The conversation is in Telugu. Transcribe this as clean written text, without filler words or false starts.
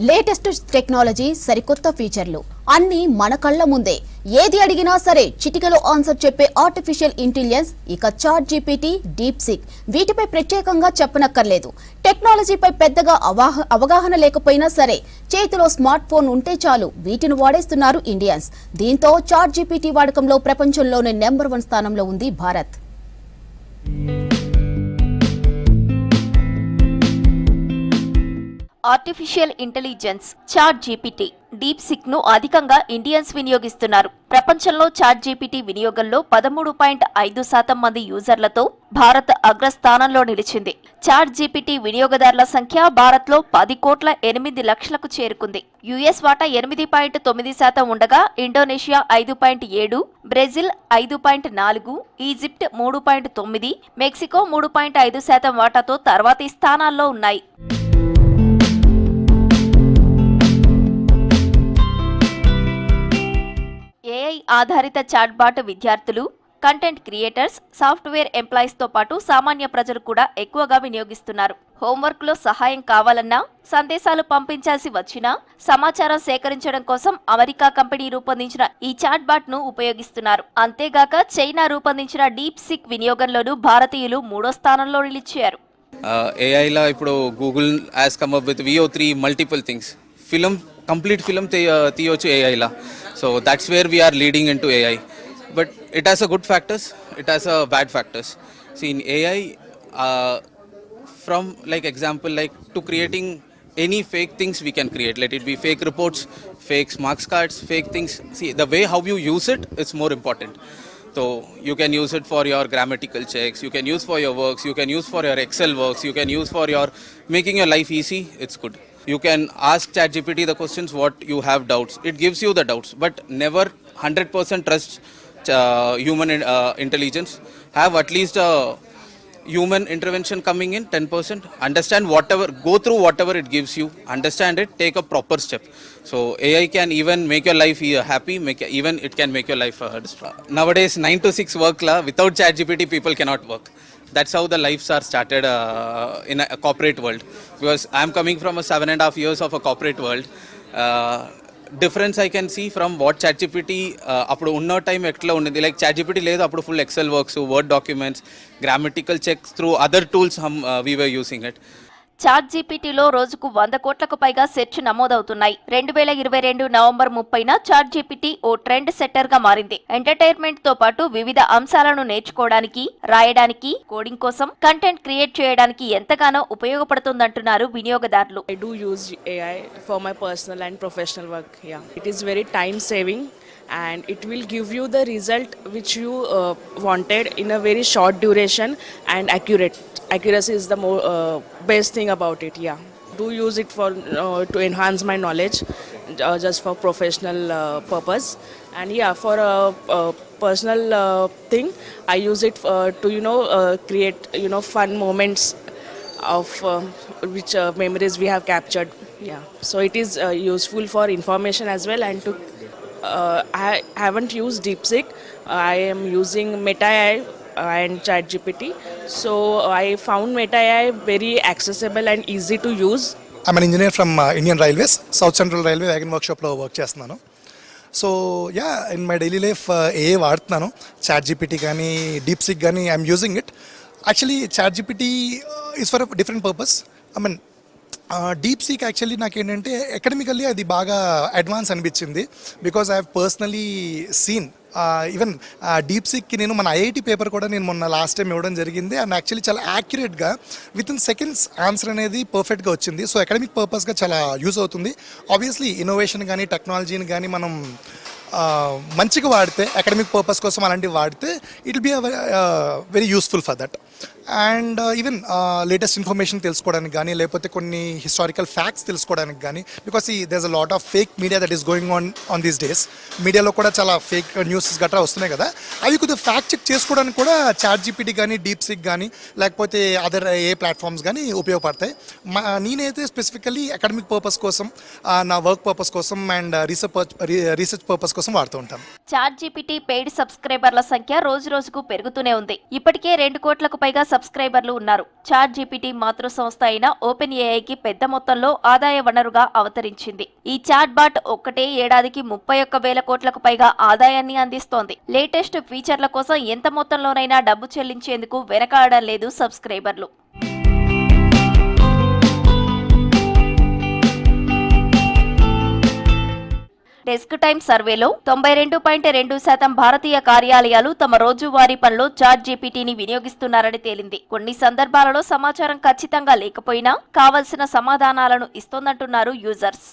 లేటెస్ట్ టెక్నాలజీ, సరికొత్త ఫీచర్లు అన్నీ మన కళ్ళ ముందే. ఏది అడిగినా సరే చిటికలో ఆన్సర్ చెప్పే ఆర్టిఫిషియల్ ఇంటెలిజెన్స్, ఇక చాట్ జీపీటీ, డీప్ సీక్, వీటిపై ప్రత్యేకంగా చెప్పనక్కర్లేదు. టెక్నాలజీపై పెద్దగా అవగాహన లేకపోయినా సరే చేతిలో స్మార్ట్ ఫోన్ ఉంటే చాలు వీటిని వాడేస్తున్నారు ఇండియన్స్. దీంతో చాట్ జీపీటీ వాడకంలో ప్రపంచంలోనే నెంబర్ 1 స్థానంలో ఉంది Bharat. Artificial intelligence, ChatGPT, DeepSeek ను అధికంగా ఇండియన్స్ వినియోగిస్తున్నారు. ప్రపంచంలో చాట్ జీపీటీ వినియోగంలో 13.5% మంది యూజర్లతో భారత్ అగ్రస్థానంలో నిలిచింది. చాట్ జీపీటీ వినియోగదారుల సంఖ్య భారత్లో 10,08,00,000కు చేరుకుంది. యుఎస్ వాటా 8.9% ఉండగా ఇండోనేషియా 5.7, బ్రెజిల్ 5.4, ఈజిప్ట్ 3.9, మెక్సికో 3.5% వాటాతో తర్వాతి స్థానాల్లో ఉన్నాయి. ఏఐ ఆధారిత చాట్బాట్ విద్యార్థులు, కంటెంట్ క్రియేటర్స్, సాఫ్ట్వేర్ ఎంప్లాయీస్ తో పాటు సామాన్య ప్రజలు కూడా ఎక్కువగా వినియోగిస్తున్నారు. హోంవర్క్ లో సహాయం కావాలన్నా, సందేశాలు పంపించాల్సి వచ్చినా సమాచారం సేకరించడం కోసం అమెరికా కంపెనీ రూపొందించిన ఈ చాట్బాట్ ను ఉపయోగిస్తున్నారు. అంతేగాక చైనా రూపొందించిన డీప్ సిక్ వినియోగంలోనూ భారతీయులు 3వ స్థానంలో నిలిచారు. ఏఐలా ఇప్పుడు Google has come up with VO3 multiple things. Complete film తీయొచ్చు ఏఐలా. So that's where we are leading into AI. But it has a good factors, it has a bad factors. See, in AI, from like example, like to creating any fake things we can create. Let it be fake reports, fake marks cards, fake things. See, the way how you use it is more important. So you can use it for your grammatical checks, you can use for your works, you can use for your Excel works, you can use for your making your life easy. It's good. You can ask ChatGPT the questions what you have doubts. It gives you the doubts, but never 100% trust human intelligence. Have at least a human intervention coming in 10%. Understand whatever, go through whatever it gives you. Understand it, take a proper step. So AI can even make your life happy. Even it can make your life nowadays 9 to 6 work la. Without ChatGPT, people cannot work. That's how the lives are started in a corporate world. Because I'm coming from a 7.5 years of a corporate world. Difference I can see from what ChatGPT appudu unna time etla undi, like ChatGPT ledu appudu full Excel works, Word documents, grammatical checks through other tools we were using it. Chat జీపీటీలో రోజుకు 100 కోట్లకు పైగా సెర్చ్ నమోదవుతున్నాయి. 2022 నవంబర్ 30న చాట్ జీపీటీ ఓ ట్రెండ్ సెట్టర్ గా మారింది. ఎంటర్టైన్మెంట్ తో పాటు వివిధ అంశాలను నేర్చుకోవడానికి, రాయడానికి, కోడింగ్ కోసం, కంటెంట్ క్రియేట్ చేయడానికి ఎంతగానో ఉపయోగపడుతుందంటున్నారు వినియోగదారులు. I do use AI for my personal and professional work. Yeah, it is very time saving and it will give you the result which you wanted in a very short duration and accuracy is the more best thing about it. Yeah, do use it for to enhance my knowledge, just for professional purpose, and yeah, for a personal thing I use it to create fun moments of which memories we have captured. Yeah, so it is useful for information as well. And to I haven't used DeepSeek. I am using Meta AI and ChatGPT. So I found Meta AI very accessible and easy to use. I'm an engineer from Indian Railways, South Central Railway wagon workshop lo work చేస్తున్నాను. So yeah, in my daily life AI వాడుతున్నాను. ChatGPT కానీ DeepSeek కానీ I'm using it. Actually ChatGPT is for different purpose. I mean DeepSeek actually నాకేంటంటే అకాడమికల్లీ అది బాగా అడ్వాన్స్ అనిపించింది. Because I have personally seen even DeepSeekకి నేను మన IIT పేపర్ కూడా నేను మొన్న లాస్ట్ టైం ఇవ్వడం జరిగింది. అండ్ యాక్చువల్లీ చాలా యాక్యురేట్గా విత్ ఇన్ సెకండ్స్ ఆన్సర్ అనేది పర్ఫెక్ట్గా వచ్చింది. సో అకాడమిక్ పర్పస్గా చాలా యూజ్ అవుతుంది. ఆబ్వియస్లీ ఇన్నోవేషన్ కానీ టెక్నాలజీని కానీ మనం మంచిగా వాడితే, అకాడమిక్ పర్పస్ కోసం అలాంటివి వాడితే it will be very useful for that. And even latest information తెలుసుకోవడానికి కానీ, లేకపోతే కొన్ని హిస్టారికల్ ఫ్యాక్ట్స్ తెలుసుకోవడానికి కానీ, because there's a lot of fake media that is going on these days. మీడియాలో కూడా చాలా ఫేక్ న్యూస్ గట్రా వస్తున్నాయి కదా, అవి కొద్దిగా ఫ్యాక్ట్ చెక్ చేసుకోవడానికి కూడా ChatGPT కానీ, DeepSeek కానీ, లేకపోతే అదర్ ఏ ప్లాట్ఫామ్స్ కానీ ఉపయోగపడతాయి. నేనైతే స్పెసిఫికల్లీ అకాడమిక్ పర్పస్ కోసం, నా వర్క్ పర్పస్ కోసం అండ్ రీసెర్చ్ పర్పస్ కోసం వాడుతూ ఉంటాను. చాట్ జీపీటీ పెయిడ్ సబ్స్క్రైబర్ల సంఖ్య రోజు రోజుకు పెరుగుతూనే ఉంది. ఇప్పటికే 2 కోట్లకు పైగా సబ్స్క్రైబర్లు ఉన్నారు. చాట్ జీపీటీ మాతృ సంస్థ అయిన ఓపెన్ ఏఐకి పెద్ద మొత్తంలో ఆదాయ వనరుగా అవతరించింది. ఈ చాట్ బాట్ ఒక్కటే ఏడాదికి 31,000 కోట్లకు పైగా ఆదాయాన్ని అందిస్తోంది. లేటెస్ట్ ఫీచర్ల కోసం ఎంత మొత్తంలోనైనా డబ్బు చెల్లించేందుకు వెనకాడడం లేదు సబ్స్క్రైబర్లు. డెస్క్ టైమ్ సర్వేలో 92.2% భారతీయ కార్యాలయాలు తమ రోజువారీ పనిలో చాట్ జీపీటీని వినియోగిస్తున్నారని తేలింది. కొన్ని సందర్భాలలో సమాచారం ఖచ్చితంగా లేకపోయినా కావలసిన సమాధానాలను ఇస్తోందంటున్నారు యూజర్స్.